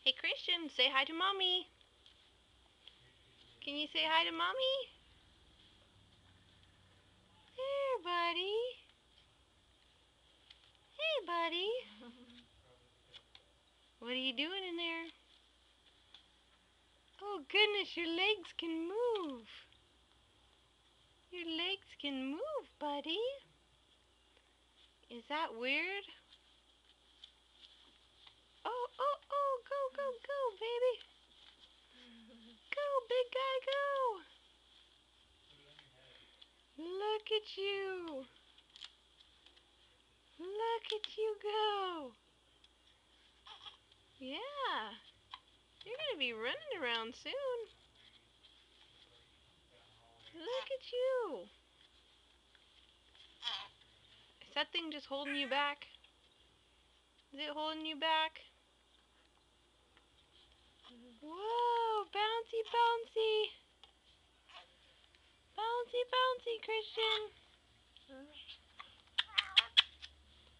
Hey Christian, say hi to mommy. Can you say hi to mommy? There, buddy. Hey, buddy. What are you doing in there? Oh goodness, your legs can move. Your legs can move, buddy. Is that weird? Oh, oh, oh, go, go, go, baby. Go, big guy, go. Look at you. Look at you go. Yeah. You're going to be running around soon. Look at you. Is that thing just holding you back? Is it holding you back? Whoa, bouncy, bouncy. Bouncy, bouncy, Christian.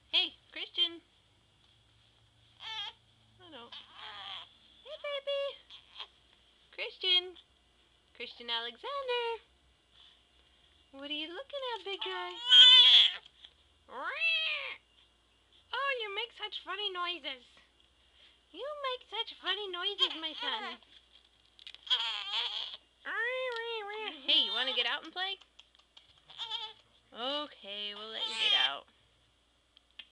Hey, Christian. I don't. Hey, baby. Christian. Christian Alexander. What are you looking at, big guy? Oh, you make such funny noises. You make such funny noises, my son. Hey, you want to get out and play? Okay, we'll let you get out.